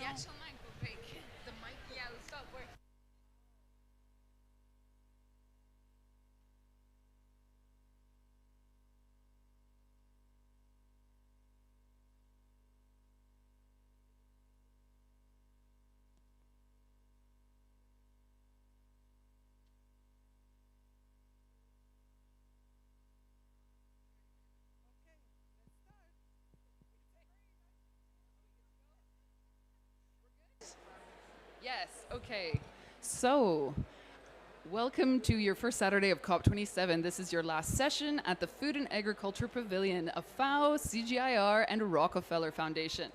actual mic will break. The mic? Yeah, it'll stop working. Yes, okay. So, welcome to your first Saturday of COP27. This is your last session at the Food and Agriculture Pavilion of FAO, CGIAR, and Rockefeller Foundation.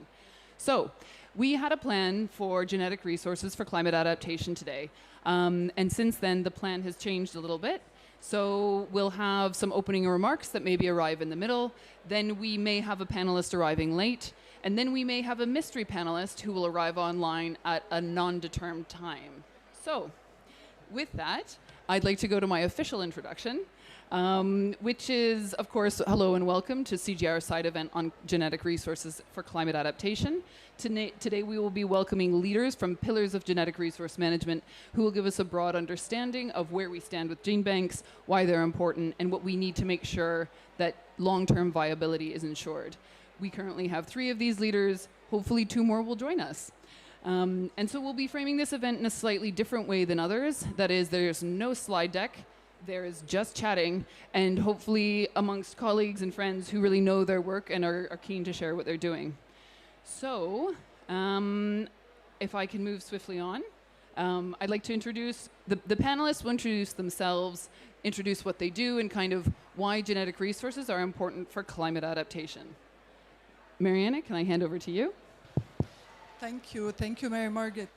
So, we had a plan for genetic resources for climate adaptation today. And since then, the plan has changed a little bit. So we'll have some opening remarks that maybe arrive in the middle. Then we may have a panelist arriving late. And then we may have a mystery panelist who will arrive online at a non-determined time. So with that, I'd like to go to my official introduction, which is, of course, hello and welcome to CGIAR's side event on genetic resources for climate adaptation. Today we will be welcoming leaders from pillars of genetic resource management who will give us a broad understanding of where we stand with Genebanks, why they're important, and what we need to make sure that long-term viability is ensured. We currently have 3 of these leaders. Hopefully 2 more will join us. And so we'll be framing this event in a slightly different way than others. That is, there's no slide deck. There is just chatting, and hopefully amongst colleagues and friends who really know their work and are keen to share what they're doing. So, if I can move swiftly on, I'd like to introduce, the panelists will introduce themselves, introduce what they do, and kind of why genetic resources are important for climate adaptation. Mariana, can I hand over to you? Thank you, Mary Margaret.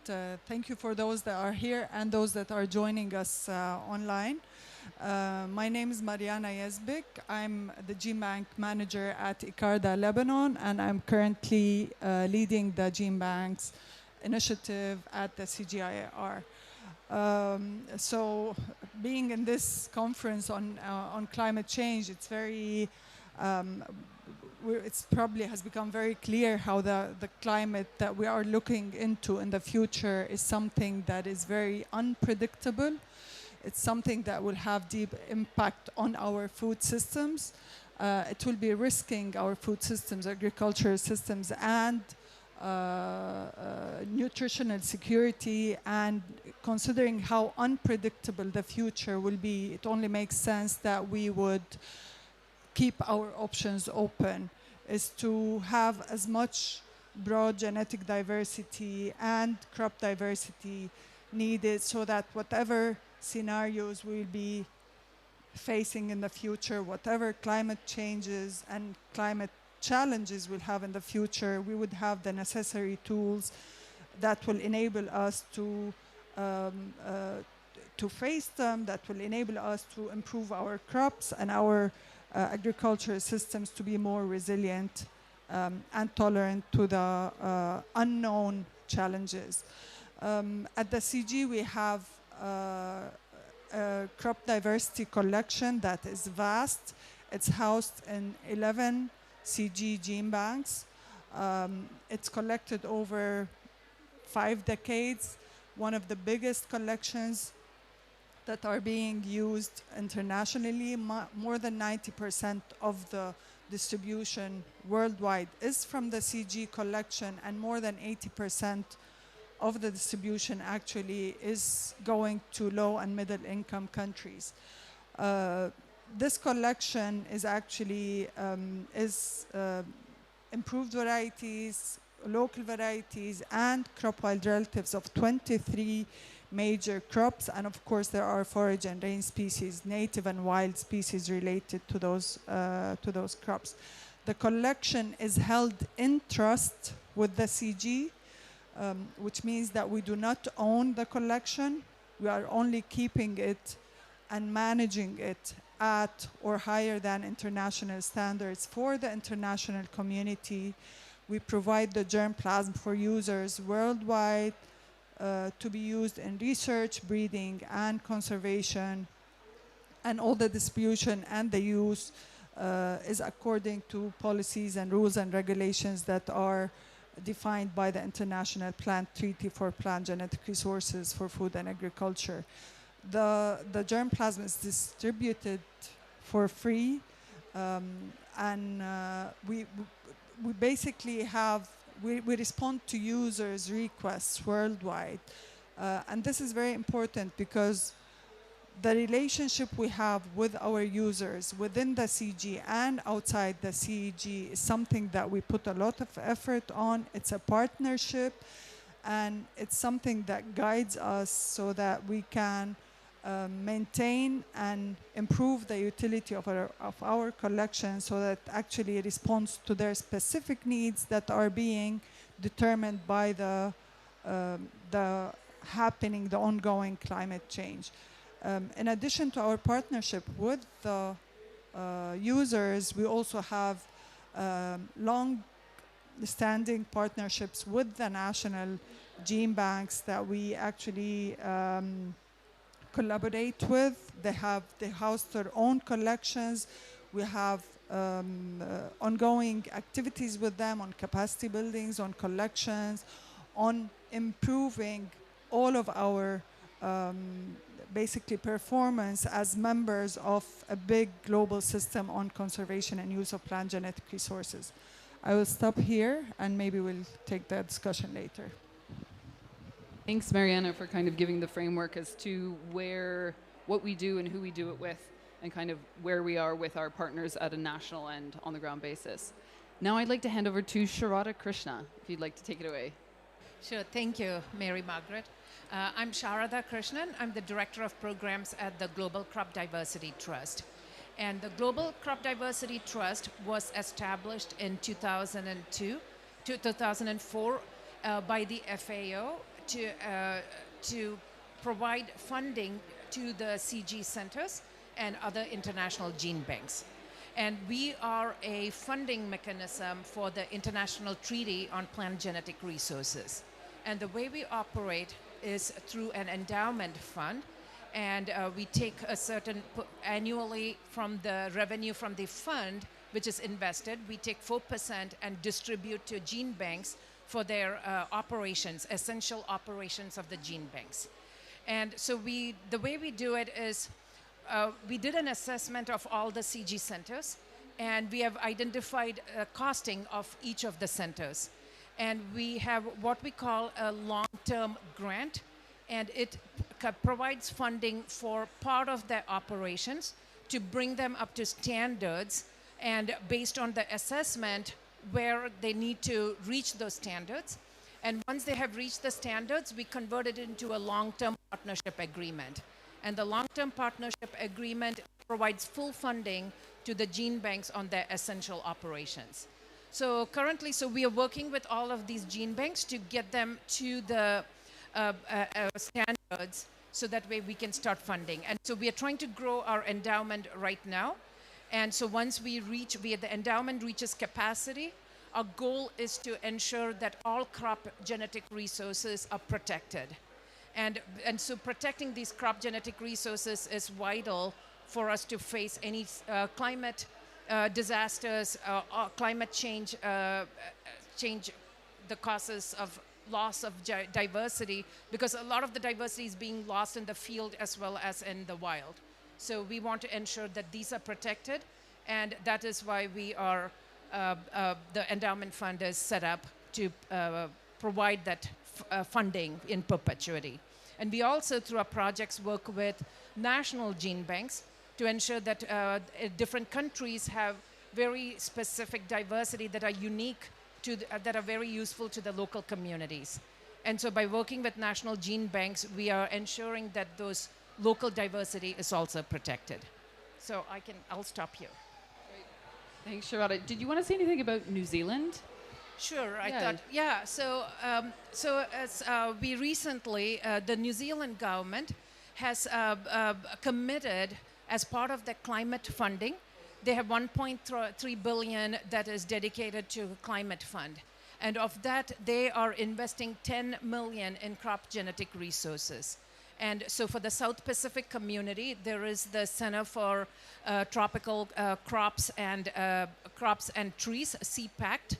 Thank you for those that are here and those that are joining us online. My name is Mariana Yazbek. I'm the Genebank manager at ICARDA Lebanon, and I'm currently leading the Genebanks initiative at the CGIAR. So being in this conference on climate change, it's very it probably has become very clear how the climate that we are looking into in the future is something that is very unpredictable. It's something that will have deep impact on our food systems. It will be risking our food systems, agricultural systems, and nutritional security. And considering how unpredictable the future will be, it only makes sense that we would keep our options open, is to have as much broad genetic diversity and crop diversity needed so that whatever scenarios we'll be facing in the future, whatever climate changes and climate challenges we'll have in the future, we would have the necessary tools that will enable us to face them, that will enable us to improve our crops and our agricultural systems to be more resilient and tolerant to the unknown challenges. At the CG, we have a crop diversity collection that is vast. It's housed in 11 CG Genebanks. It's collected over 5 decades, one of the biggest collections that are being used internationally. More than 90% of the distribution worldwide is from the CG collection, and more than 80% of the distribution actually is going to low and middle income countries. This collection is actually improved varieties, local varieties, and crop wild relatives of 23 major crops, and of course there are forage and rain species, native and wild species related to those crops. The collection is held in trust with the CG, which means that we do not own the collection. We are only keeping it and managing it at or higher than international standards for the international community. We provide the germplasm for users worldwide to be used in research, breeding, and conservation, and all the distribution and the use is according to policies and rules and regulations that are defined by the International Plant Treaty for Plant Genetic Resources for Food and Agriculture. The germplasm is distributed for free, and we basically we respond to users' requests worldwide. And this is very important because the relationship we have with our users within the CG and outside the CG is something that we put a lot of effort on. It's a partnership, and it's something that guides us so that we can maintain and improve the utility of our collection, so that actually responds to their specific needs that are being determined by the ongoing climate change. In addition to our partnership with the users, we also have long-standing partnerships with the national gene banks that we actually collaborate with. They house their own collections. We have ongoing activities with them on capacity buildings, on collections, on improving all of our basically performance as members of a big global system on conservation and use of plant genetic resources. I will stop here, and maybe we'll take that discussion later. Thanks, Mariana, for kind of giving the framework as to what we do and who we do it with, and kind of where we are with our partners at a national and on-the-ground basis. Now I'd like to hand over to Sharada Krishna, if you'd like to take it away. Sure, thank you, Mary Margaret. I'm Sharada Krishnan. I'm the Director of Programs at the Global Crop Diversity Trust. And the Global Crop Diversity Trust was established in 2004 by the FAO to provide funding to the CG centers and other international gene banks. And we are a funding mechanism for the International Treaty on Plant Genetic Resources. And the way we operate is through an endowment fund, and we take a certain annually from the revenue from the fund, which is invested, we take 4% and distribute to gene banks for their operations, essential operations of the gene banks. And so the way we do it is we did an assessment of all the CG centers, and we have identified costing of each of the centers. And we have what we call a long-term grant, and it provides funding for part of their operations to bring them up to standards, and based on the assessment where they need to reach those standards. And once they have reached the standards, we convert it into a long-term partnership agreement. And the long-term partnership agreement provides full funding to the gene banks on their essential operations. So currently, we are working with all of these gene banks to get them to the standards, so that way we can start funding. And so we are trying to grow our endowment right now. And so once the endowment reaches capacity, our goal is to ensure that all crop genetic resources are protected. And so protecting these crop genetic resources is vital for us to face any climate disasters, climate change, the causes of loss of diversity, because a lot of the diversity is being lost in the field as well as in the wild. So we want to ensure that these are protected, and that is why we are, the endowment fund is set up to provide that funding in perpetuity. And we also, through our projects, work with national gene banks to ensure that different countries have very specific diversity that are unique that are very useful to the local communities. And so by working with national gene banks, we are ensuring that those local diversity is also protected. So I'll stop here. Great. Thanks, Sharada. Did you want to say anything about New Zealand? Sure, I thought, yeah. So as we recently, the New Zealand government has committed, as part of the climate funding, they have 1.3 billion that is dedicated to climate fund. And of that, they are investing 10 million in crop genetic resources. And so for the South Pacific community, there is the Center for Tropical Crops and Trees, CPACT.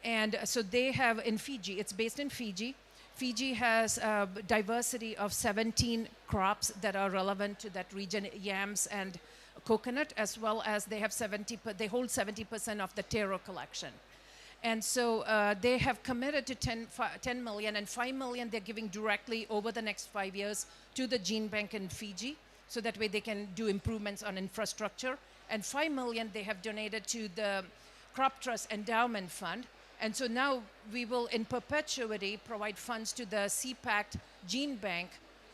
And so they have in Fiji, it's based in Fiji. Fiji has a diversity of 17 crops that are relevant to that region, yams and coconut, as well as they have they hold 70% of the taro collection. And so they have committed to 10 million, and 5 million they're giving directly over the next 5 years to the gene bank in Fiji, so that way they can do improvements on infrastructure. And 5 million they have donated to the Crop Trust Endowment Fund. And so now we will, in perpetuity, provide funds to the CPACT Gene Bank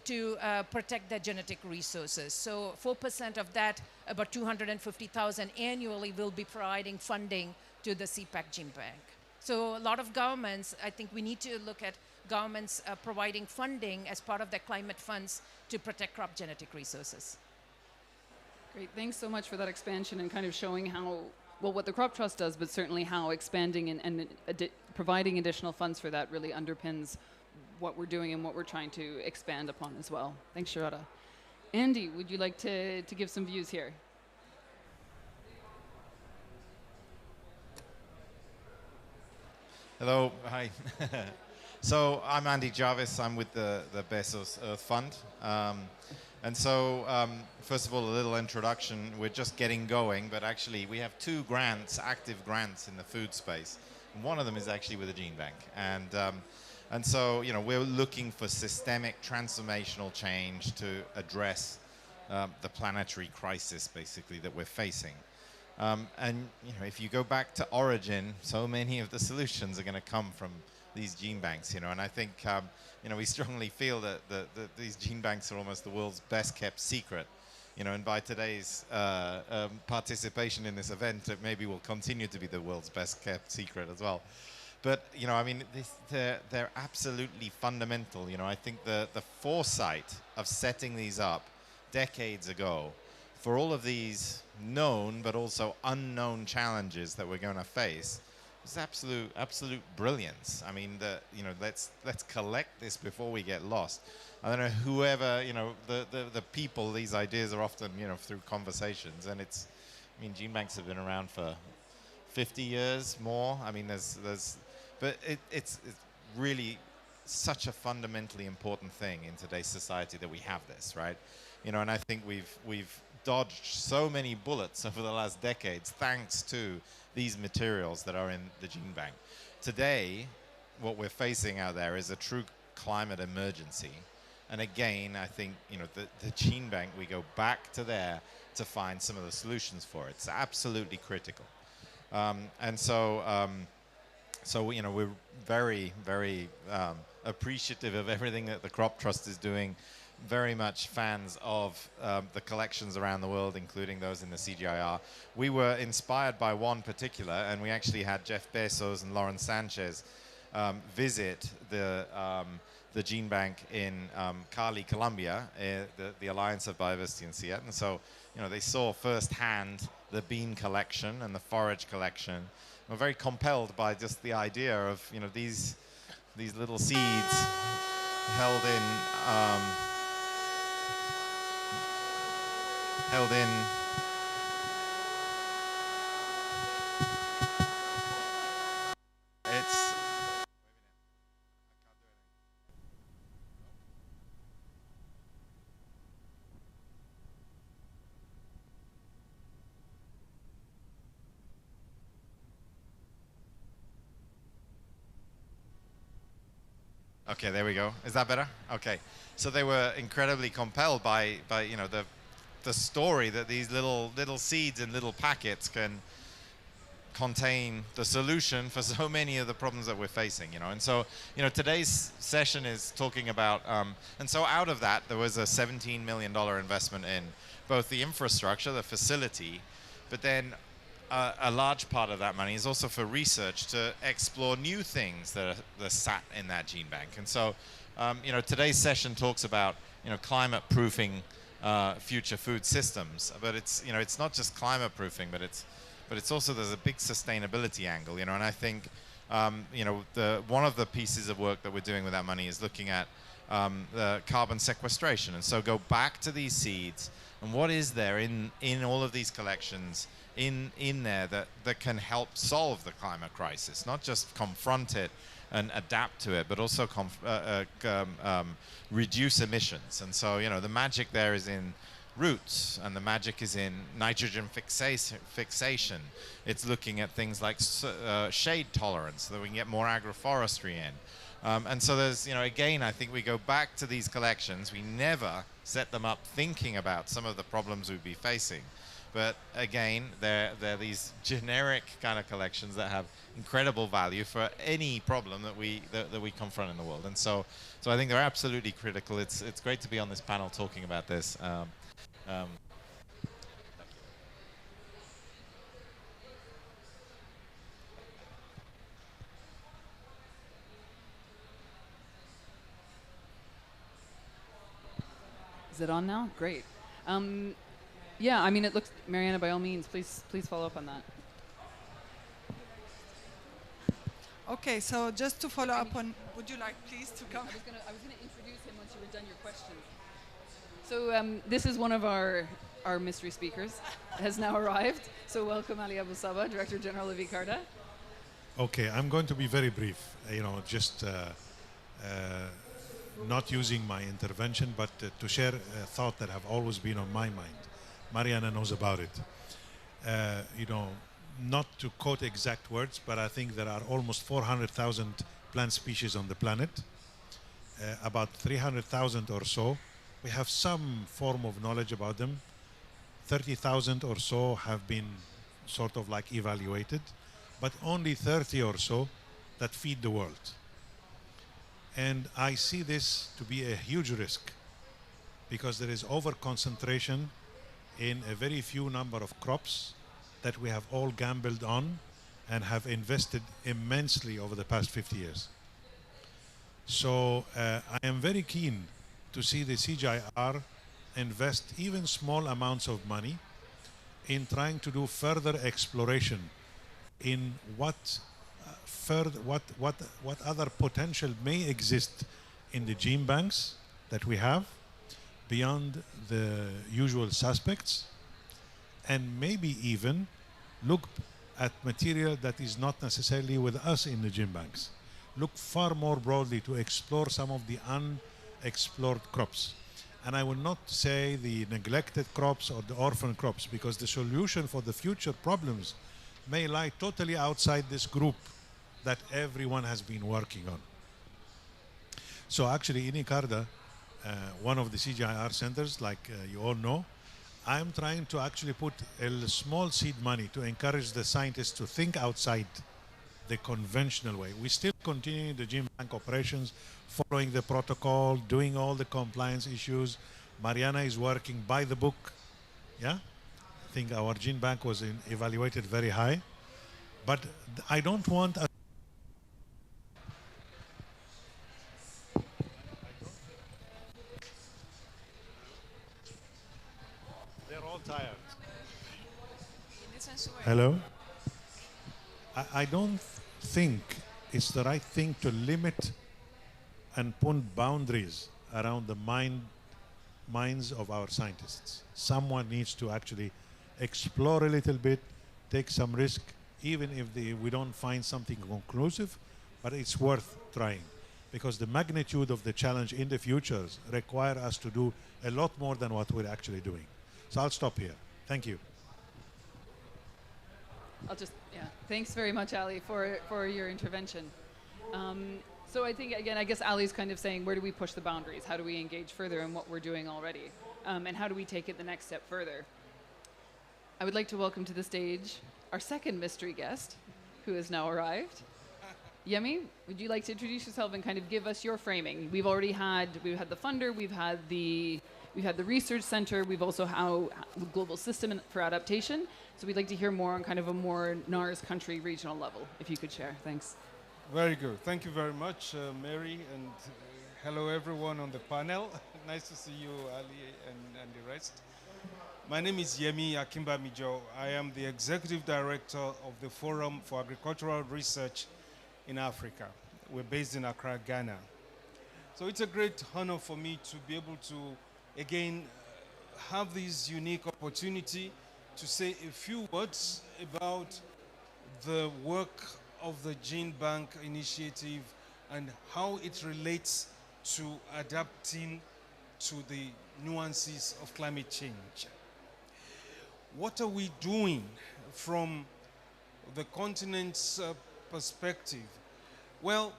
to protect their genetic resources. So 4% of that, about 250,000 annually, will be providing funding to the CPACT Gene Bank. So a lot of governments, I think we need to look at governments providing funding as part of their climate funds to protect crop genetic resources. Great, thanks so much for that expansion and kind of showing how, well, what the Crop Trust does, but certainly how expanding and providing additional funds for that really underpins what we're doing and what we're trying to expand upon as well. Thanks, Sharada. Andy, would you like to give some views here? Hello, hi. So I'm Andy Jarvis. I'm with the Bezos Earth Fund. And so, first of all, a little introduction. We're just getting going, but actually we have 2 grants, active grants in the food space. And one of them is actually with a gene bank. And so, you know, we're looking for systemic transformational change to address the planetary crisis, basically, that we're facing. And, you know, if you go back to origin, so many of the solutions are going to come from these gene banks, you know, and I think, you know, we strongly feel that these gene banks are almost the world's best kept secret, you know, and by today's participation in this event, it maybe will continue to be the world's best kept secret as well. But, you know, I mean, they're absolutely fundamental, you know. I think the foresight of setting these up decades ago for all of these known but also unknown challenges that we're going to face is absolute brilliance. I mean, you know, let's collect this before we get lost. I don't know, whoever, you know, the people, these ideas are often, you know, through conversations, and it's, I mean, gene banks have been around for 50 years more. I mean, but it's really such a fundamentally important thing in today's society that we have this, right? You know, and I think we've dodged so many bullets over the last decades thanks to these materials that are in the gene bank. Today, what we're facing out there is a true climate emergency. And again, I think, you know, the gene bank, we go back to there to find some of the solutions for it. It's absolutely critical. And so, you know, we're very, very appreciative of everything that the Crop Trust is doing. Very much fans of the collections around the world, including those in the CGIAR. We were inspired by one particular, and we actually had Jeff Bezos and Lauren Sanchez visit the gene bank in Cali, Colombia, the Alliance of Biodiversity in Seattle. And so, you know, they saw firsthand the bean collection and the forage collection. We're very compelled by just the idea of, you know, these little seeds held in it's okay, there we go. Is that better? Okay. So they were incredibly compelled by you know, the story that these little seeds in little packets can contain the solution for so many of the problems that we're facing, you know. And so, you know, today's session is talking about, and so out of that, there was a $17 million investment in both the infrastructure, the facility, but then a large part of that money is also for research to explore new things that are sat in that gene bank. And so, you know, today's session talks about, you know, climate proofing future food systems, but it's, you know, it's not just climate proofing, but it's also, there's a big sustainability angle, you know. And I think, you know, one of the pieces of work that we're doing with that money is looking at the carbon sequestration. And so go back to these seeds And what is there in all of these collections in there that can help solve the climate crisis, not just confront it and adapt to it, but also reduce emissions. And so, you know, the magic there is in roots, and the magic is in nitrogen fixation. It's looking at things like shade tolerance, so that we can get more agroforestry in. And so there's, you know, again, I think we go back to these collections. We never set them up thinking about some of the problems we'd be facing. But again, they're these generic kind of collections that have incredible value for any problem that we confront in the world. And so I think they're absolutely critical. It's great to be on this panel talking about this. Is it on now? Great. Yeah, I mean, it looks, Mariana, by all means, please follow up on that. Okay, so just to follow up on, would you like please to come? I was gonna introduce him once you were done your questions. So this is one of our mystery speakers, has now arrived. So welcome Ali Abu Saba, Director General of ICARDA. Okay, I'm going to be very brief. You know, just not using my intervention, but to share a thought that have always been on my mind. Mariana knows about it. You know, not to quote exact words, but I think there are almost 400,000 plant species on the planet. About 300,000 or so, we have some form of knowledge about them. 30,000 or so have been sort of like evaluated, but only 30 or so that feed the world. And I see this to be a huge risk because there is over concentration in a very few number of crops that we have all gambled on and have invested immensely over the past 50 years. So I am very keen to see the CGIAR invest even small amounts of money in trying to do further exploration in what other potential may exist in the gene banks that we have beyond the usual suspects, and maybe even look at material that is not necessarily with us in the gene banks. Look far more broadly to explore some of the unexplored crops. And I will not say the neglected crops or the orphan crops, because the solution for the future problems may lie totally outside this group that everyone has been working on. So actually in ICARDA, one of the CGIAR centers, like you all know, I'm trying to actually put a small seed money to encourage the scientists to think outside the conventional way. We still continue the gene bank operations, following the protocol, doing all the compliance issues. Mariana is working by the book. Yeah, I think our gene bank was evaluated very high, but I don't want us. They're all tired. Hello? I don't think it's the right thing to limit and put boundaries around the minds of our scientists. Someone needs to actually explore a little bit, take some risk, even if we don't find something conclusive, but it's worth trying, because the magnitude of the challenge in the futures require us to do a lot more than what we're actually doing. So I'll stop here. Thank you. Thanks very much, Ali, for your intervention. So I think, again, I guess Ali's kind of saying, where do we push the boundaries? How do we engage further in what we're doing already? And how do we take it the next step further? I would like to welcome to the stage our second mystery guest, who has now arrived. Yemi, would you like to introduce yourself and kind of give us your framing? We've had the funder, we've had the research center, we've also had global system for adaptation. So we'd like to hear more on kind of a more NARS country regional level, if you could share. Thanks. Very good. Thank you very much, Mary, and hello everyone on the panel. Nice to see you, Ali, and the rest. My name is Yemi Akimba-Mijo. I am the Executive Director of the Forum for Agricultural Research in Africa. We're based in Accra, Ghana. So it's a great honor for me to be able to, again, have this unique opportunity to say a few words about the work of the Gene Bank initiative and how it relates to adapting to the nuances of climate change. What are we doing from the continent's perspective? Well,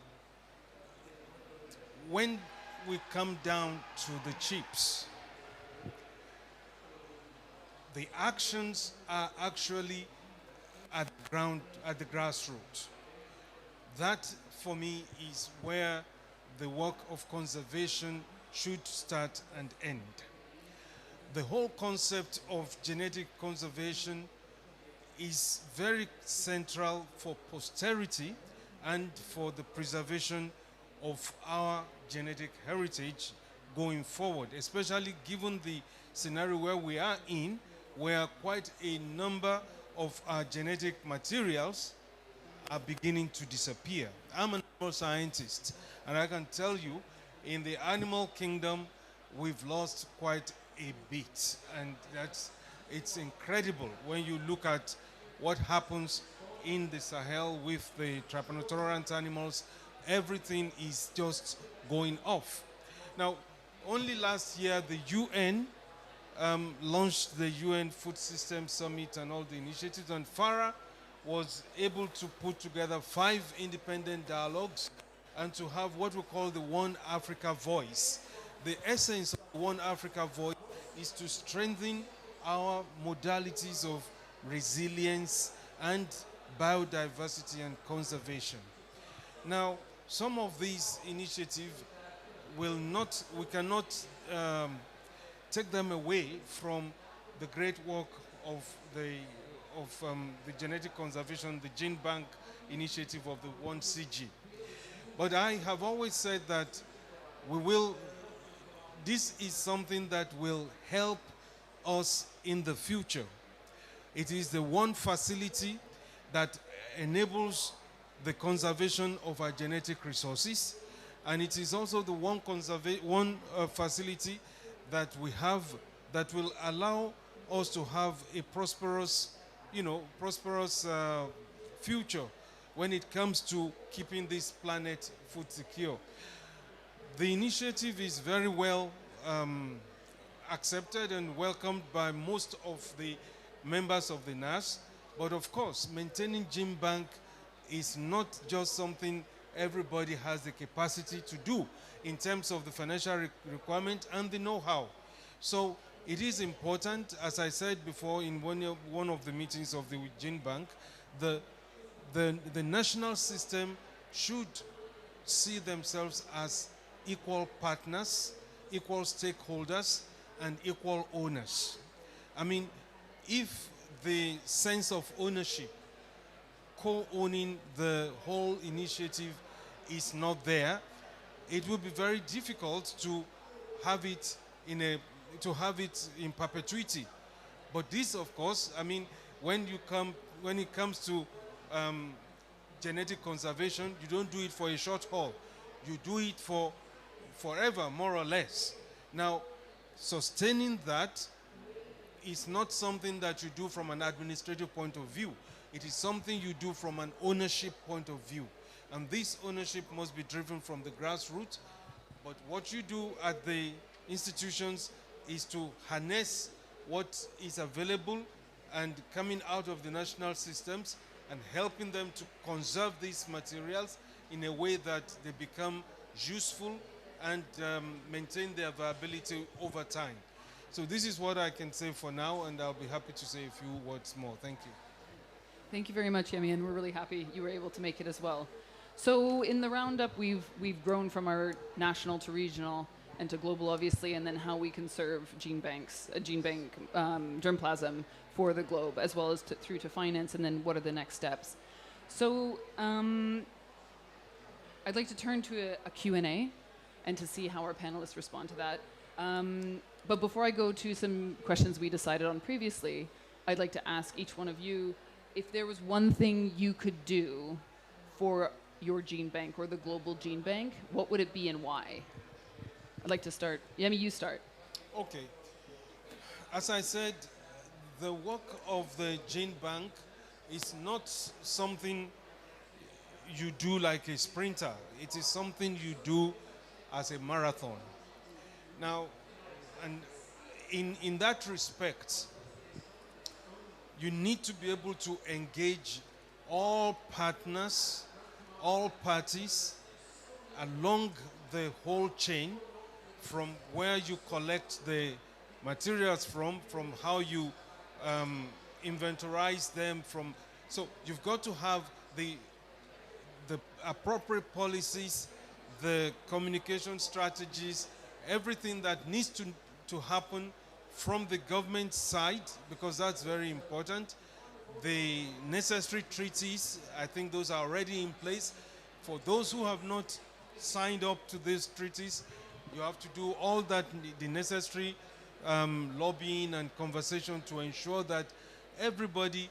when we come down to the chips, the actions are actually at the ground, at the grassroots. That, for me, is where the work of conservation should start and end. The whole concept of genetic conservation is very central for posterity and for the preservation of our genetic heritage going forward, especially given the scenario where we are in, where quite a number of our genetic materials are beginning to disappear. I'm an animal scientist, and I can tell you, in the animal kingdom, we've lost quite a bit, and it's incredible when you look at what happens in the Sahel with the trypanotorrent animals. Everything is just going off. Now, only last year, the UN launched the UN Food System Summit and all the initiatives, and FARA was able to put together 5 independent dialogues and to have what we call the One Africa Voice. The essence of the One Africa Voice is to strengthen our modalities of resilience and biodiversity and conservation. Now, some of these initiatives we cannot take them away from the great work of the genetic conservation, the Gene Bank initiative of the 1CG. But I have always said that this is something that will help us in the future. It is the one facility that enables the conservation of our genetic resources, and it is also the one facility that we have that will allow us to have a prosperous future when it comes to keeping this planet food secure. The initiative is very well accepted and welcomed by most of the members of the NAS, but of course, maintaining Gene Bank is not just something everybody has the capacity to do in terms of the financial requirement and the know-how. So it is important, as I said before in one of the meetings of the Gene Bank, the national system should see themselves as equal partners, equal stakeholders, and equal owners. I mean, if the sense of ownership, co-owning the whole initiative is not there, it will be very difficult to have it in perpetuity. But this, of course, I mean, when it comes to genetic conservation, you don't do it for a short haul. You do it for forever, more or less. Now, sustaining that is not something that you do from an administrative point of view. It is something you do from an ownership point of view. And this ownership must be driven from the grassroots. But what you do at the institutions is to harness what is available and coming out of the national systems and helping them to conserve these materials in a way that they become useful and maintain their viability over time. So this is what I can say for now, and I'll be happy to say a few words more. Thank you. Thank you very much, Yemi, and we're really happy you were able to make it as well. So in the roundup, we've grown from our national to regional and to global, obviously, and then how we conserve gene bank germplasm for the globe, as well as through to finance, and then what are the next steps. So I'd like to turn to a Q&A and to see how our panelists respond to that. But before I go to some questions we decided on previously, I'd like to ask each one of you, if there was one thing you could do for your gene bank or the global gene bank, what would it be and why? I'd like to start. Yemi, you start. Okay. as I said, the work of the gene bank is not something you do like a sprinter. It is something you do as a marathon. Now, and in that respect, you need to be able to engage all partners, all parties along the whole chain, from where you collect the materials from how you inventorize them, so you've got to have the appropriate policies, the communication strategies, everything that needs to happen from the government side, because that's very important. The necessary treaties, I think those are already in place. For those who have not signed up to these treaties, you have to do all that, the necessary lobbying and conversation to ensure that everybody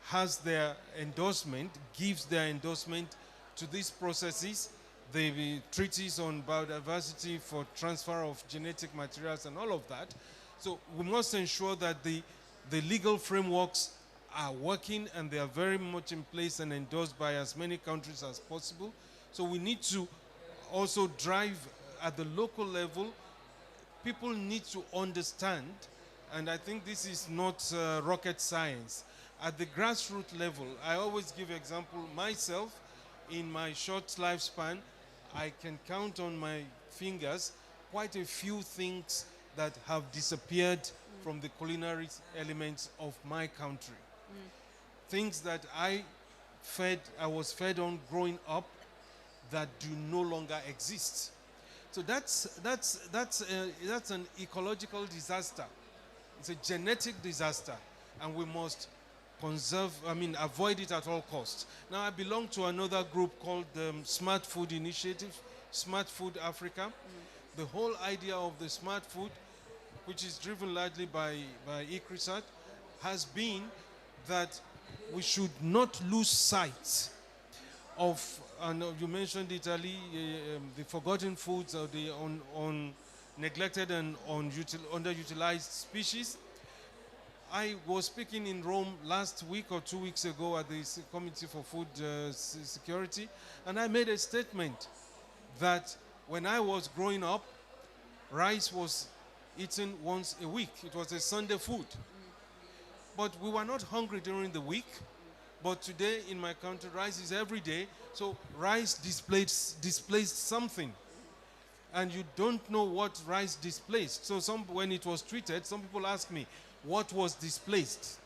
has their endorsement, gives their endorsement to these processes, the treaties on biodiversity for transfer of genetic materials and all of that. So we must ensure that the legal frameworks are working and they are very much in place and endorsed by as many countries as possible. So we need to also drive at the local level. People need to understand, and I think this is not rocket science. At the grassroots level, I always give example myself. In my short lifespan, I can count on my fingers quite a few things that have disappeared from the culinary elements of my country. Things that I was fed on growing up that do no longer exist. So that's an ecological disaster. It's a genetic disaster, and we must avoid it at all costs. Now, I belong to another group called the Smart Food Initiative, Smart Food Africa. The whole idea of the smart food, which is driven largely by ICRISAT, has been that we should not lose sight of, and you mentioned Italy, the forgotten foods, or the neglected and underutilized species. I was speaking in Rome last week or 2 weeks ago at the Committee for Food Security, and I made a statement that when I was growing up, rice was eaten once a week. It was a Sunday food. But we were not hungry during the week. But today in my country, rice is every day. So rice displaced something. And you don't know what rice displaced. So when it was treated, some people ask me, what was displaced?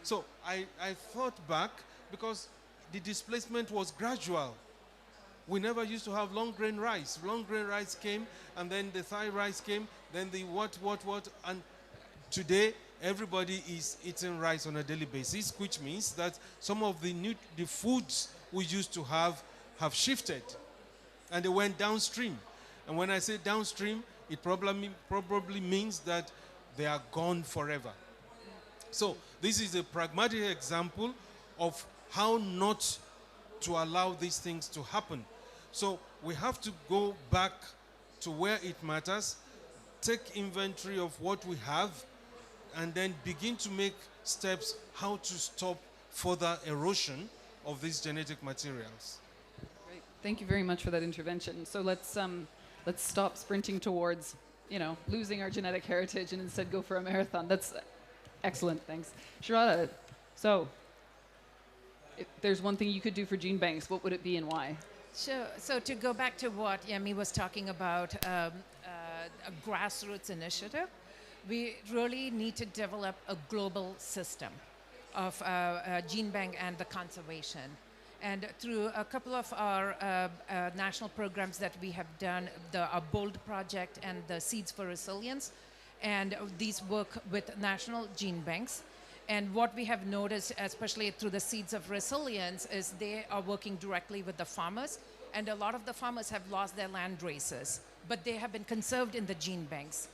So I thought back, because the displacement was gradual. We never used to have long grain rice. Long grain rice came, and then the Thai rice came, then the what, and today everybody is eating rice on a daily basis, which means that some of the foods we used to have shifted, and they went downstream. And when I say downstream, it probably means that they are gone forever. So this is a pragmatic example of how not to allow these things to happen. So we have to go back to where it matters, take inventory of what we have, and then begin to make steps how to stop further erosion of these genetic materials. Great. Thank you very much for that intervention. So let's stop sprinting towards, losing our genetic heritage and instead go for a marathon. That's excellent. Thanks. Sharada, so if there's one thing you could do for Genebanks, what would it be and why? Sure. So to go back to what Yemi was talking about, a grassroots initiative, we really need to develop a global system of gene bank and the conservation. And through a couple of our national programs that we have done, our BOLD project and the Seeds for Resilience, and these work with national gene banks. And what we have noticed, especially through the Seeds of Resilience, is they are working directly with the farmers. And a lot of the farmers have lost their land races, but they have been conserved in the gene banks.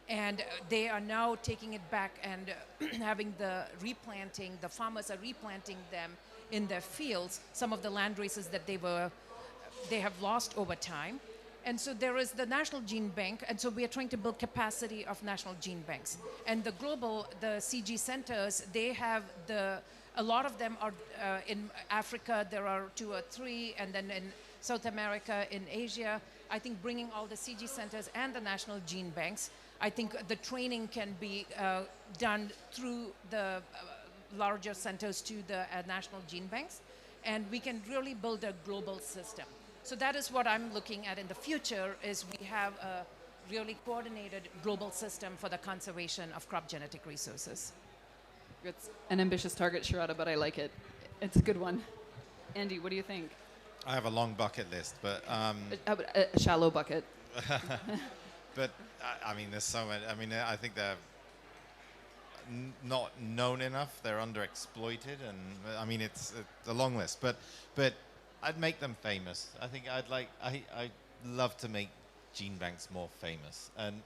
And they are now taking it back and having the replanting. The farmers are replanting them in their fields, some of the land races that they have lost over time. And so there is the National Gene Bank, and so we are trying to build capacity of national gene banks. And the global, the CG centers, they have a lot of them are in Africa, there are 2 or 3, and then in South America, in Asia. I think bringing all the CG centers and the national gene banks, I think the training can be done through the larger centers to the national gene banks, and we can really build a global system. So that is what I'm looking at in the future, is we have a really coordinated global system for the conservation of crop genetic resources. It's an ambitious target, Sharada, but I like it. It's a good one. Andy, what do you think? I have a long bucket list, but A shallow bucket. but I mean, there's so many. I mean, I think they're not known enough. They're underexploited, and I mean, it's a long list. But I'd make them famous. I think I'd love to make gene banks more famous, and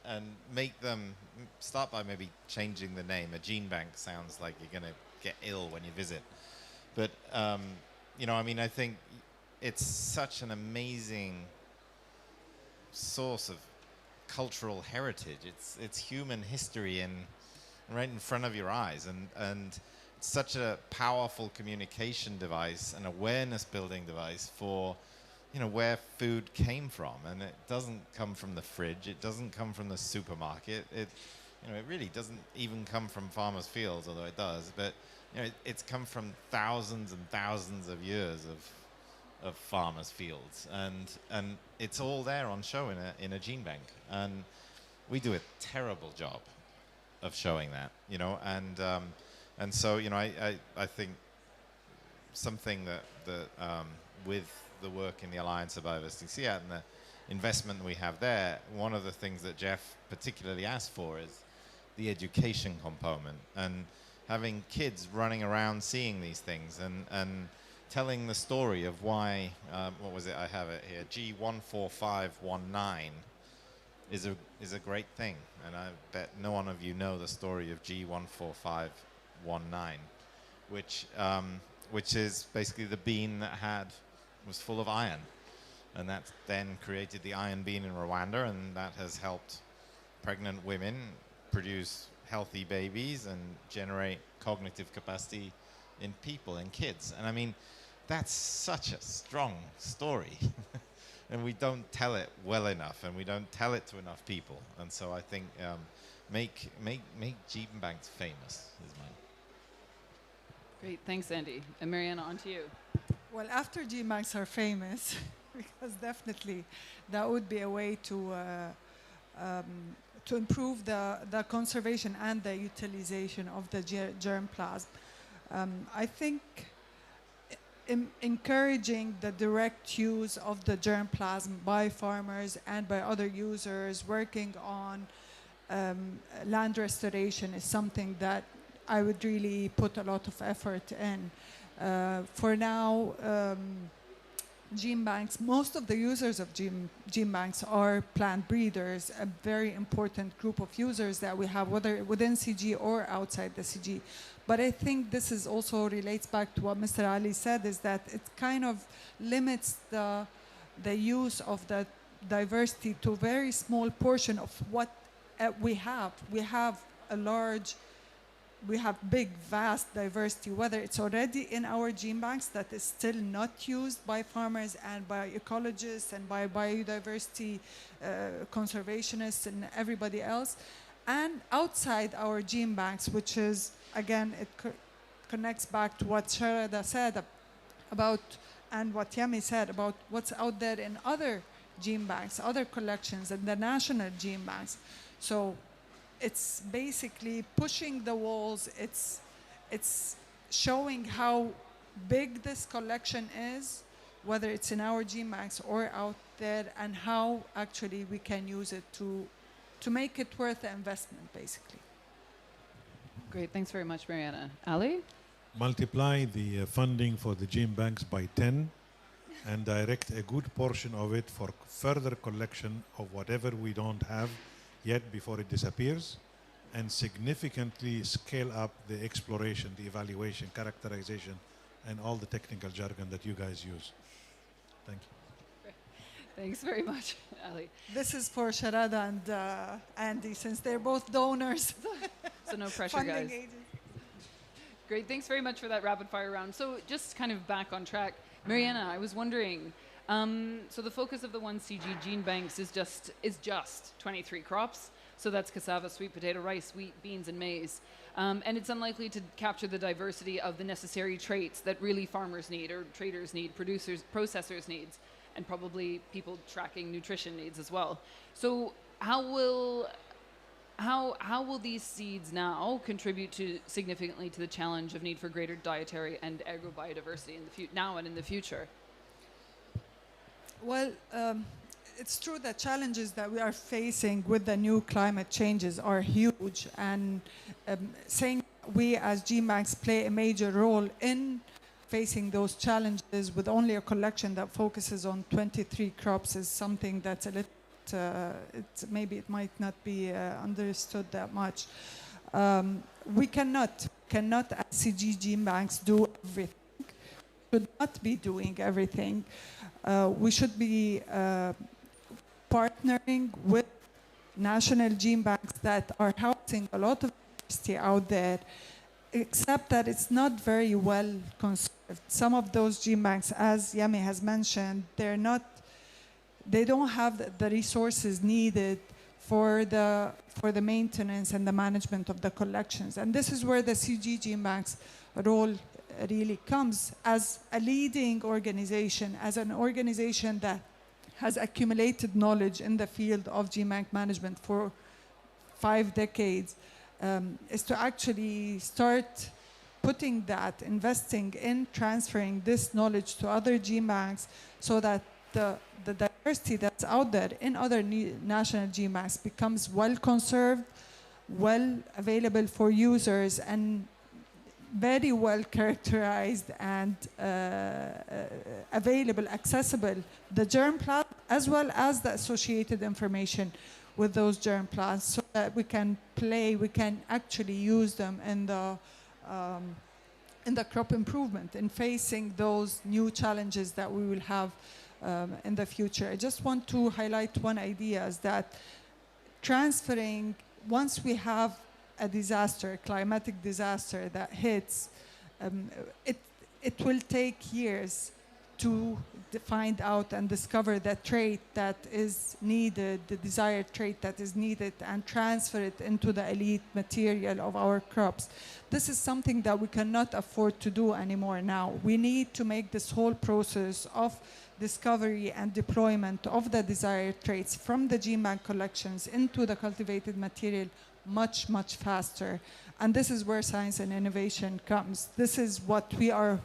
make them start by maybe changing the name. A gene bank sounds like you're going to get ill when you visit, but you know, I mean, I think it's such an amazing source of cultural heritage. It's human history right in front of your eyes, and it's such a powerful communication device, an awareness building device for, you know, where food came from. And it doesn't come from the fridge, it doesn't come from the supermarket, it really doesn't even come from farmers' fields, although it does. But you know, it's come from thousands and thousands of years of farmers' fields, and it's all there on show in a gene bank. And we do a terrible job of showing that, you know, and so, you know, I think something that with the work in the Alliance of Biodiversity CGIAR and the investment we have there, one of the things that Jeff particularly asked for is the education component, and having kids running around seeing these things and telling the story of why, what was it, I have it here, G14519 is a great thing. And I bet no one of you know the story of G14519, which is basically the bean that was full of iron. And that then created the iron bean in Rwanda, and that has helped pregnant women produce healthy babies and generate cognitive capacity in people, in kids. And I mean, that's such a strong story. And we don't tell it well enough, and we don't tell it to enough people. And so I think make gene banks famous is mine. Great, thanks, Andy. And Mariana, on to you. Well, after gene banks are famous, because definitely that would be a way to improve the conservation and the utilization of the germplasm. I think encouraging the direct use of the germplasm by farmers and by other users working on land restoration is something that I would really put a lot of effort in. For now, gene banks, most of the users of gene banks are plant breeders, a very important group of users that we have, whether within CG or outside the CG. But I think this is also relates back to what Mr. Ali said, is that it kind of limits the use of the diversity to a very small portion of what we have. We have big, vast diversity, whether it's already in our gene banks that is still not used by farmers and by ecologists and by biodiversity conservationists and everybody else, and outside our gene banks, which is, again, it connects back to what Sharada said about, and what Yemi said about what's out there in other gene banks, other collections, and the national gene banks. So it's basically pushing the walls. It's showing how big this collection is, whether it's in our gene banks or out there, and how actually we can use it to make it worth the investment, basically. Great, thanks very much, Mariana. Ali? Multiply the funding for the gene banks by 10 and direct a good portion of it for further collection of whatever we don't have yet before it disappears, and significantly scale up the exploration, the evaluation, characterization, and all the technical jargon that you guys use. Thank you. Thanks very much, Ali. This is for Sharada and Andy, since they're both donors. So no pressure, Funding guys. agents. Great, thanks very much for that rapid fire round. So just kind of back on track, Mariana, I was wondering, so the focus of the 1CG Genebanks is just 23 crops. So that's cassava, sweet potato, rice, wheat, beans, and maize. And it's unlikely to capture the diversity of the necessary traits that really farmers need, or traders need, producers, processors needs, and probably people tracking nutrition needs as well. So how will these seeds now contribute significantly to the challenge of need for greater dietary and agrobiodiversity now and in the future? Well, it's true that challenges that we are facing with the new climate changes are huge, and saying we as Genebanks play a major role in facing those challenges with only a collection that focuses on 23 crops is something that's a little maybe it might not be understood that much. We cannot as CG Genebanks do everything. Should not be doing everything. We should be partnering with national Genebanks that are housing a lot of diversity out there, except that it's not very well conserved. Some of those Genebanks, as Yemi has mentioned, they don't have the resources needed for the maintenance and the management of the collections. And this is where the CG Genebanks role really comes as a leading organization, as an organization that has accumulated knowledge in the field of Genebank management for 5 decades, is to actually start putting that, investing in transferring this knowledge to other Genebanks so that the diversity that's out there in other national Genebanks becomes well conserved, well available for users, and very well characterized and available, accessible, the germ plant as well as the associated information with those germ plants, so that we can actually use them in the crop improvement in facing those new challenges that we will have in the future. I just want to highlight one idea, is that transferring, once we have a disaster, a climatic disaster that hits, it will take years to find out and discover the trait that is needed, the desired trait that is needed, and transfer it into the elite material of our crops. This is something that we cannot afford to do anymore now. We need to make this whole process of discovery and deployment of the desired traits from the Genebank collections into the cultivated material much, much faster. And this is where science and innovation comes. This is what we are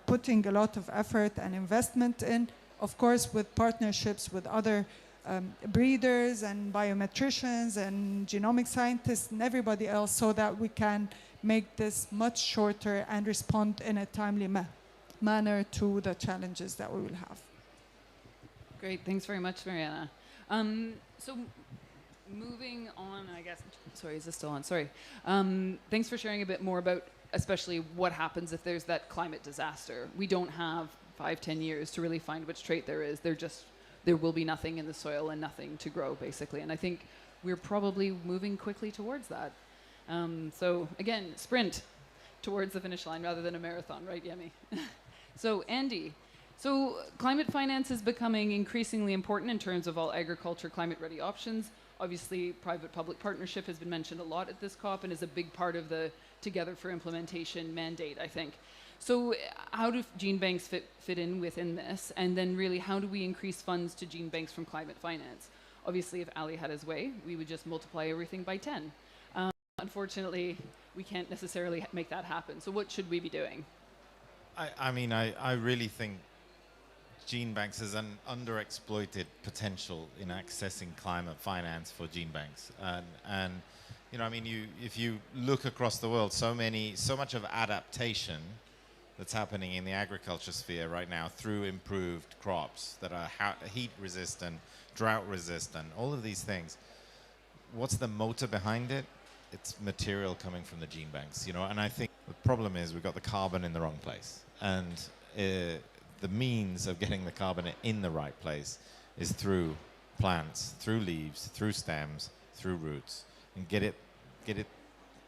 putting a lot of effort and investment in, of course, with partnerships with other breeders and biometricians and genomic scientists and everybody else, so that we can make this much shorter and respond in a timely manner to the challenges that we will have. Great, thanks very much, Mariana. So moving on, I guess, sorry, is this still on? Sorry. Thanks for sharing a bit more about especially what happens if there's that climate disaster. We don't have 5-10 years to really find which trait there is. There will be nothing in the soil and nothing to grow, basically. And I think we're probably moving quickly towards that. So again, sprint towards the finish line rather than a marathon, right, Yemi? So Andy, so climate finance is becoming increasingly important in terms of all agriculture climate-ready options. Obviously, private-public partnership has been mentioned a lot at this COP and is a big part of the Together for Implementation mandate, I think. So how do Genebanks fit in within this? And then really, how do we increase funds to Genebanks from climate finance? Obviously, if Ali had his way, we would just multiply everything by 10. Unfortunately, we can't necessarily make that happen. So what should we be doing? I mean, I really think Genebanks has an underexploited potential in accessing climate finance for Genebanks. And you know, I mean, if you look across the world, so much of adaptation that's happening in the agriculture sphere right now through improved crops that are heat resistant, drought resistant, all of these things. What's the motor behind it? It's material coming from the Genebanks, you know. And I think the problem is we've got the carbon in the wrong place, and the means of getting the carbon in the right place is through plants, through leaves, through stems, through roots, and get it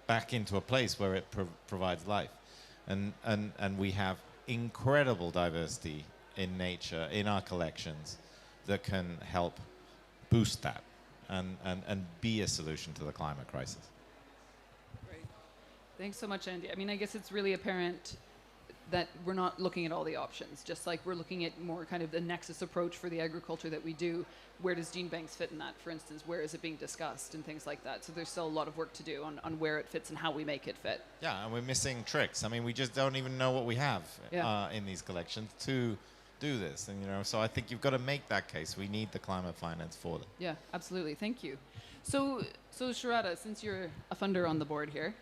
back into a place where it provides life. And we have incredible diversity in nature, in our collections, that can help boost that and be a solution to the climate crisis. Great. Thanks so much, Andy. I mean, I guess it's really apparent that we're not looking at all the options, just like we're looking at more kind of the nexus approach for the agriculture that we do. Where does Genebanks fit in that, for instance? Where is it being discussed and things like that? So there's still a lot of work to do on where it fits and how we make it fit. Yeah, and we're missing tricks. I mean, we just don't even know what we have in these collections to do this. And, you know, so I think you've got to make that case. We need the climate finance for them. Yeah, absolutely. Thank you. So Sharada, since you're a funder on the board here,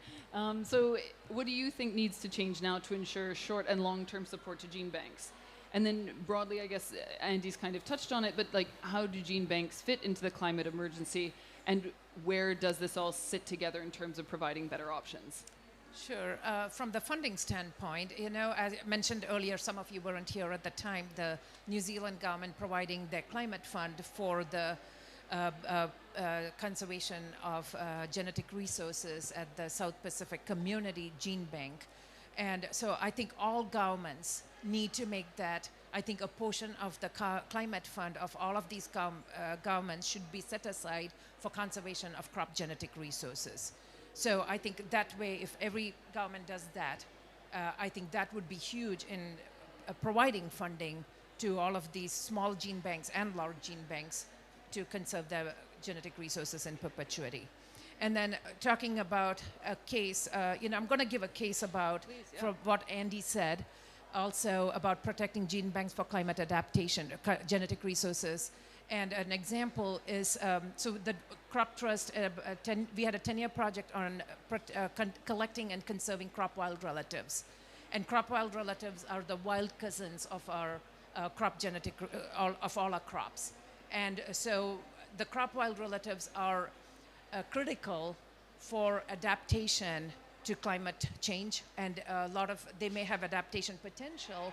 so what do you think needs to change now to ensure short and long-term support to Genebanks? And then broadly, I guess Andy's kind of touched on it, but like, how do Genebanks fit into the climate emergency, and where does this all sit together in terms of providing better options? Sure. From the funding standpoint, you know, as I mentioned earlier, some of you weren't here at the time, the New Zealand government providing their climate fund for the conservation of genetic resources at the South Pacific Community Gene Bank. And so I think all governments need to make that, I think a portion of the climate fund of all of these governments should be set aside for conservation of crop genetic resources. So I think that way, if every government does that, I think that would be huge in providing funding to all of these small gene banks and large gene banks to conserve their genetic resources in perpetuity. And then talking about a case, you know, I'm going to give a case about from what Andy said, also about protecting gene banks for climate adaptation, genetic resources. And an example is, so the Crop Trust, we had a 10-year project on collecting and conserving crop wild relatives. And crop wild relatives are the wild cousins of our crop genetic, of all our crops. And so the crop wild relatives are critical for adaptation to climate change, and they may have adaptation potential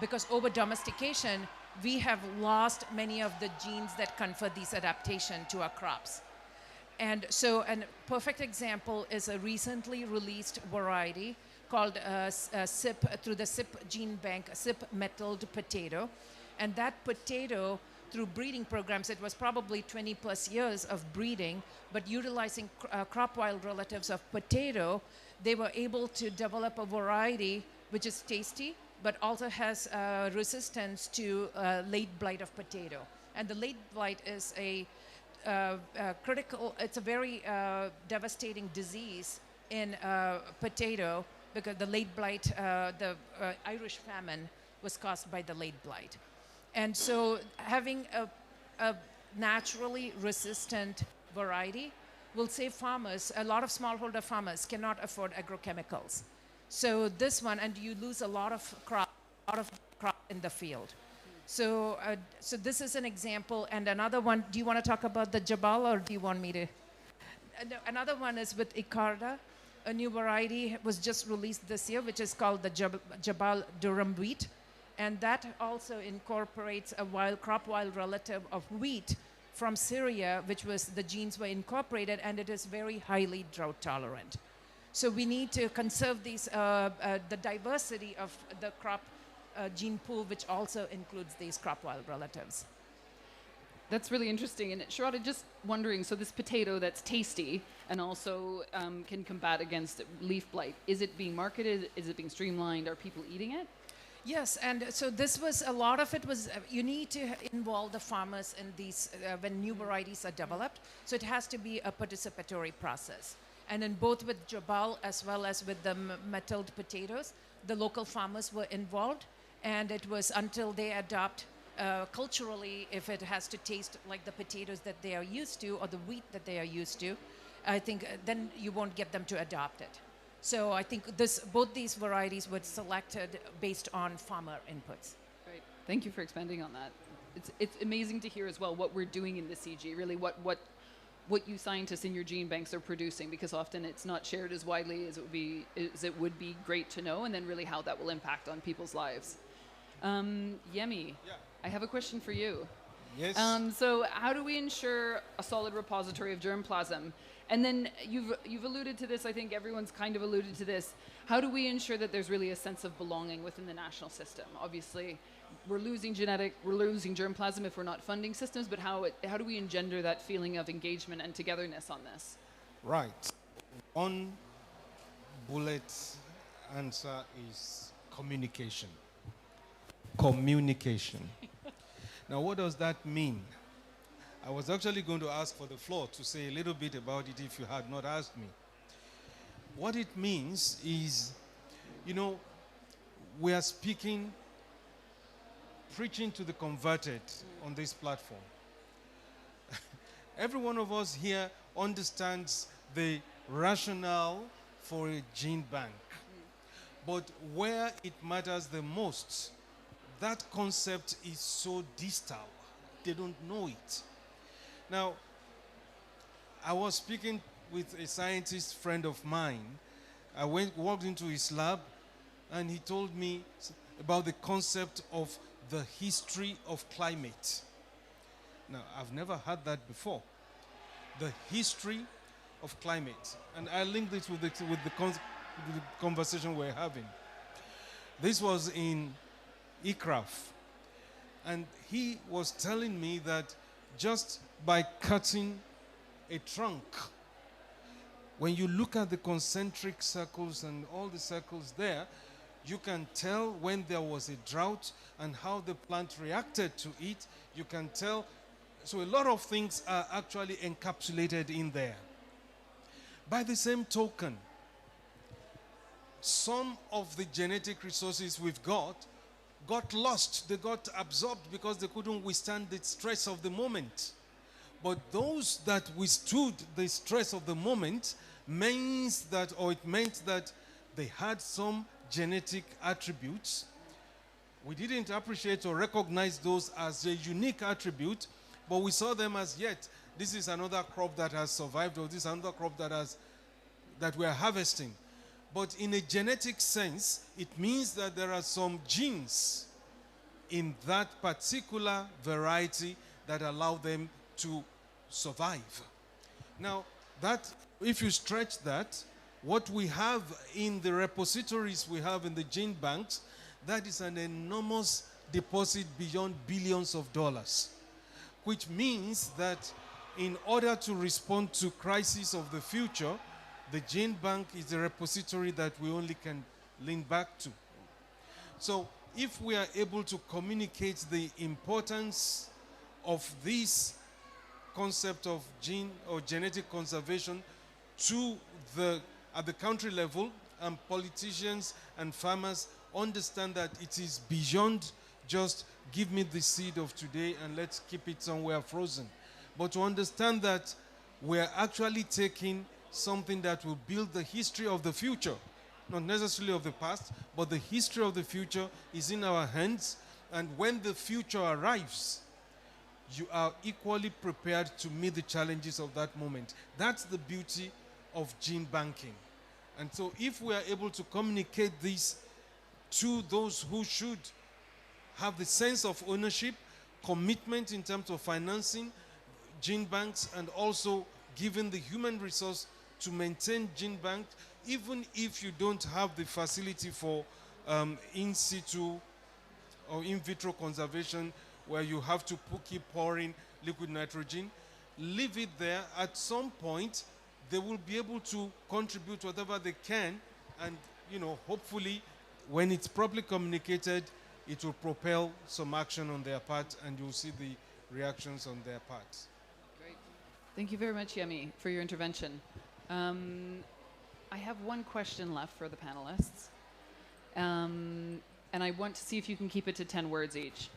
because over domestication, we have lost many of the genes that confer these adaptation to our crops. And so a perfect example is a recently released variety called SIP, through the SIP gene bank, SIP metalled potato. And that potato, through breeding programs, it was probably 20 plus years of breeding, but utilizing crop wild relatives of potato, they were able to develop a variety which is tasty, but also has resistance to late blight of potato. And the late blight is a critical, it's a very devastating disease in potato, because the late blight, the Irish famine was caused by the late blight. And so having a naturally resistant variety will save farmers. A lot of smallholder farmers cannot afford agrochemicals. So this one, and you lose a lot of crop in the field. So, so this is an example. And another one, do you want to talk about the Jabal, or do you want me to? Another one is with Icarda. A new variety was just released this year, which is called the Jabal Durum wheat. And that also incorporates a crop wild relative of wheat from Syria, which was, the genes were incorporated, and it is very highly drought tolerant. So we need to conserve these, the diversity of the crop gene pool, which also includes these crop wild relatives. That's really interesting. And Sharada, just wondering, so this potato that's tasty and also can combat against leaf blight, is it being marketed? Is it being streamlined? Are people eating it? Yes, and so this was, a lot of it was, you need to involve the farmers in these, when new varieties are developed. So it has to be a participatory process. And in both with Jabal as well as with the metalled potatoes, the local farmers were involved, and it was until they adopt culturally, if it has to taste like the potatoes that they are used to or the wheat that they are used to, I think then you won't get them to adopt it. So I think both these varieties were selected based on farmer inputs. Great. Thank you for expanding on that. It's amazing to hear as well what we're doing in the CG, really what you scientists in your gene banks are producing, because often it's not shared as widely as it would be great to know, and then really how that will impact on people's lives. Yemi, Yeah. I have a question for you. Yes. So how do we ensure a solid repository of germplasm? And then you've alluded to this, I think everyone's kind of alluded to this. How do we ensure that there's really a sense of belonging within the national system? Obviously, we're losing germplasm if we're not funding systems, but how do we engender that feeling of engagement and togetherness on this? Right. One bullet answer is communication. Communication. Now, what does that mean? I was actually going to ask for the floor to say a little bit about it if you had not asked me. What it means is, you know, we are speaking, preaching to the converted on this platform. Every one of us here understands the rationale for a gene bank. But where it matters the most, that concept is so distal. They don't know it. Now, I was speaking with a scientist friend of mine. I walked into his lab, and he told me about the concept of the history of climate. Now, I've never heard that before. The history of climate. And I linked it with the conversation we're having. This was in ICRAF. And he was telling me that just by cutting a trunk, when you look at the concentric circles and all the circles there, you can tell when there was a drought and how the plant reacted to it. You can tell. So a lot of things are actually encapsulated in there. By the same token, some of the genetic resources we've got lost. They got absorbed because they couldn't withstand the stress of the moment. But those that withstood the stress of the moment it meant that they had some genetic attributes. We didn't appreciate or recognize those as a unique attribute, but we saw them as, yet, this is another crop that has survived, or this is another crop that we are harvesting. But in a genetic sense, it means that there are some genes in that particular variety that allow them to survive. Now, that, if you stretch that, what we have in the repositories we have in the gene banks, that is an enormous deposit beyond billions of dollars, which means that in order to respond to crises of the future, the gene bank is a repository that we only can lean back to. So if we are able to communicate the importance of this concept of gene or genetic conservation to at the country level, and politicians and farmers understand that it is beyond just give me the seed of today and let's keep it somewhere frozen. But to understand that we're actually taking something that will build the history of the future, not necessarily of the past, but the history of the future is in our hands. And when the future arrives, you are equally prepared to meet the challenges of that moment. That's the beauty of gene banking. And so if we are able to communicate this to those who should have the sense of ownership, commitment in terms of financing gene banks, and also giving the human resource to maintain gene banks, even if you don't have the facility for in situ or in vitro conservation, where you have to keep pouring liquid nitrogen, leave it there. At some point, they will be able to contribute whatever they can, and hopefully, when it's properly communicated, it will propel some action on their part, and you'll see the reactions on their part. Great. Thank you very much, Yemi, for your intervention. I have one question left for the panelists. And I want to see if you can keep it to 10 words each.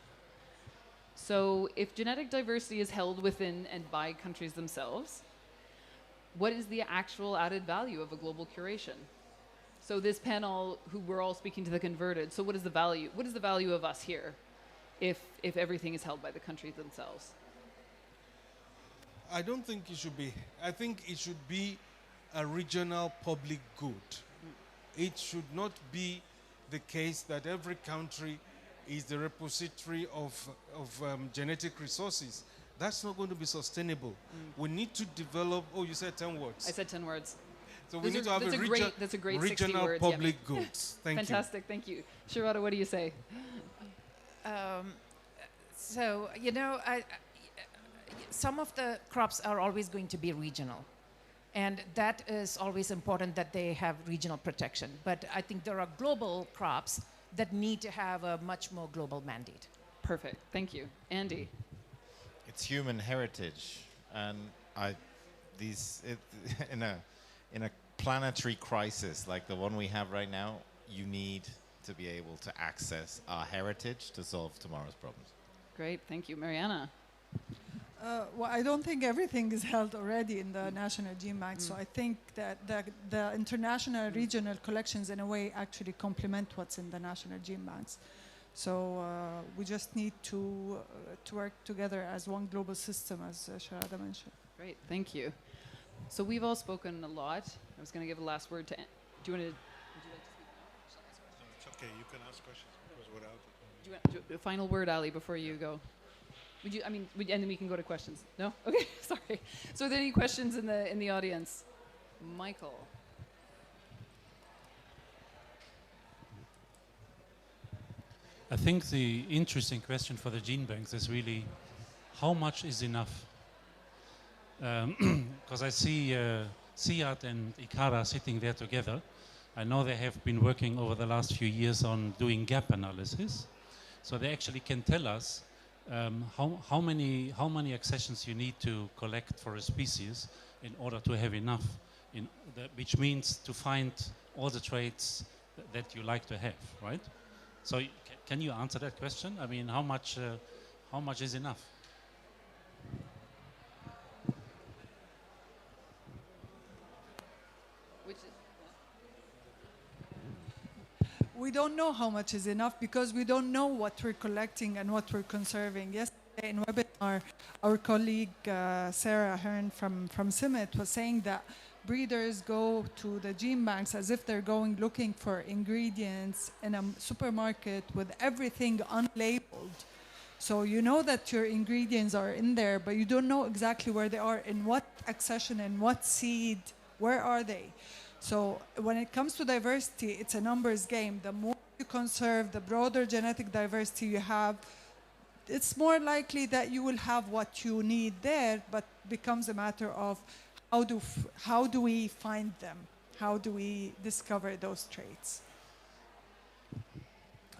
So if genetic diversity is held within and by countries themselves, what is the actual added value of a global curation? So this panel, who we're all speaking to the converted, so what is the value? What is the value of us here if everything is held by the countries themselves? I don't think it should be. I think it should be a regional public good. It should not be the case that every country is the repository of genetic resources. That's not going to be sustainable. We need to develop, oh, you said 10 words. I said 10 words. So we need to have that's a great 60 regional words, public yeah. goods. Thank Fantastic, thank you. Shirata, what do you say? So, you know, some of the crops are always going to be regional. And that is always important that they have regional protection. But I think there are global crops that need to have a much more global mandate. Perfect, thank you. Andy? It's human heritage, and in a planetary crisis like the one we have right now, you need to be able to access our heritage to solve tomorrow's problems. Great, thank you. Mariana? Well, I don't think everything is held already in the National Gene Bank, so I think that the international regional collections in a way actually complement what's in the National Gene Banks. So we just need to work together as one global system, as Sharada mentioned. Great, thank you. So we've all spoken a lot. I was going to give the last word to... Do you want to... It's okay, you can ask questions because without it. Do you want a final word, Ali, before you go? Would you? I mean, and then we can go to questions. No? Okay, sorry. So are there any questions in the audience? Michael. I think the interesting question for the gene banks is really how much is enough? Because I see CIAT and ICARA sitting there together. I know they have been working over the last few years on doing gap analysis. So they actually can tell us how many accessions you need to collect for a species in order to have enough, which means to find all the traits that you like to have, right? So can you answer that question? I mean, how much is enough? We don't know how much is enough because we don't know what we're collecting and what we're conserving. Yesterday in webinar, our colleague Sarah Hearn from CIMMYT was saying that breeders go to the gene banks as if they're going looking for ingredients in a supermarket with everything unlabeled. So you know that your ingredients are in there, but you don't know exactly where they are, in what accession, in what seed, where are they? So when it comes to diversity, it's a numbers game. The more you conserve, the broader genetic diversity you have, it's more likely that you will have what you need there, but becomes a matter of how do we find them? How do we discover those traits?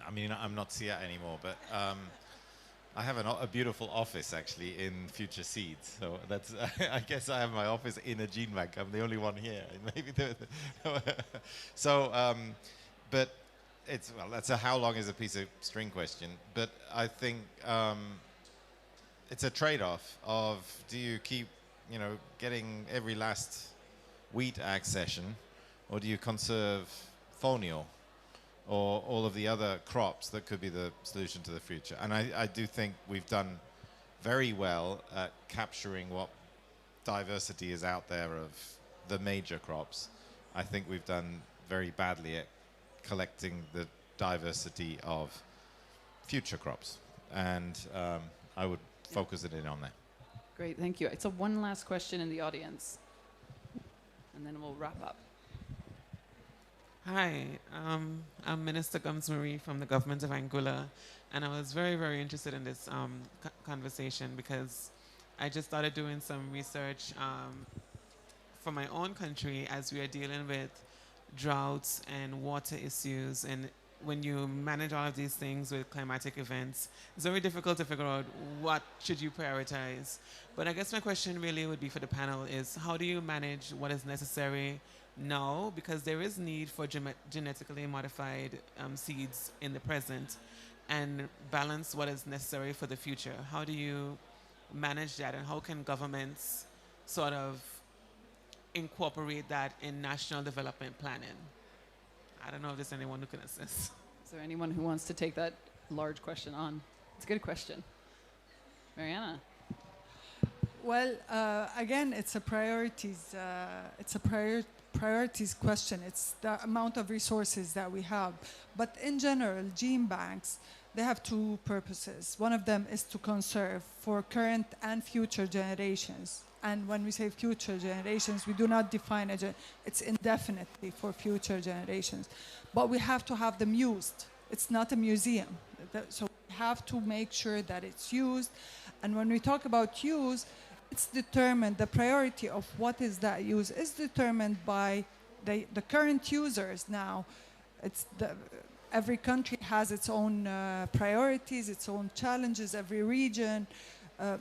I mean, I'm not CIAT anymore, but I have a beautiful office actually in Future Seeds. So that's I guess I have my office in a gene bank. I'm the only one here. Maybe so, but it's that's a how long is a piece of string question. But I think it's a trade-off of do you keep getting every last wheat accession, or do you conserve fonio? Or all of the other crops that could be the solution to the future. And I do think we've done very well at capturing what diversity is out there of the major crops. I think we've done very badly at collecting the diversity of future crops. And I would focus it in on that. Great, thank you. It's one last question in the audience, and then we'll wrap up. Hi, I'm Minister Gums Marie from the government of Angola, and I was very, very interested in this conversation because I just started doing some research for my own country as we are dealing with droughts and water issues. And when you manage all of these things with climatic events, it's very difficult to figure out what should you prioritize. But I guess my question really would be for the panel is how do you manage what is necessary now, because there is need for genetically modified seeds in the present, and balance what is necessary for the future? How do you manage that, and how can governments sort of incorporate that in national development planning? I don't know if there's anyone who can assist. Is there anyone who wants to take that large question on? It's a good question. Mariana? Well, again, it's a priorities. Priorities question. It's the amount of resources that we have. But in general, gene banks, they have two purposes. One of them is to conserve for current and future generations. And when we say future generations, we do not define it's indefinitely for future generations. But we have to have them used. It's not a museum. So we have to make sure that it's used. And when we talk about use, it's determined, the priority of what is that use is determined by the current users now. Every country has its own priorities, its own challenges, every region.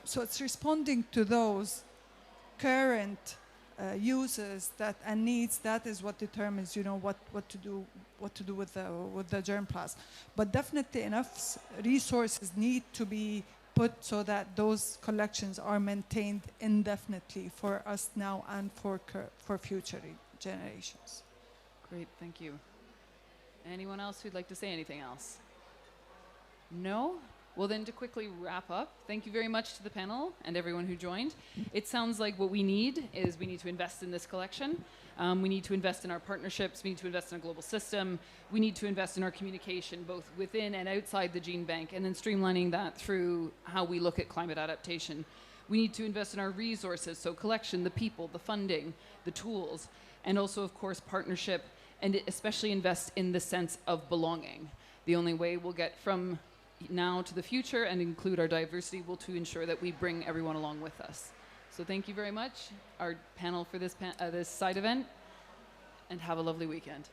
So it's responding to those current uses and needs. That is what determines, what to do with the germplasm. But definitely enough resources need to be put so that those collections are maintained indefinitely for us now and for future generations. Great, thank you. Anyone else who'd like to say anything else? No? Well, then to quickly wrap up, thank you very much to the panel and everyone who joined. It sounds like what we need to invest in this collection. We need to invest in our partnerships. We need to invest in a global system. We need to invest in our communication, both within and outside the gene bank, and then streamlining that through how we look at climate adaptation. We need to invest in our resources, so collection, the people, the funding, the tools, and also, of course, partnership, and especially invest in the sense of belonging. The only way we'll get from now to the future and include our diversity will to ensure that we bring everyone along with us. So thank you very much, our panel for this side event, and have a lovely weekend.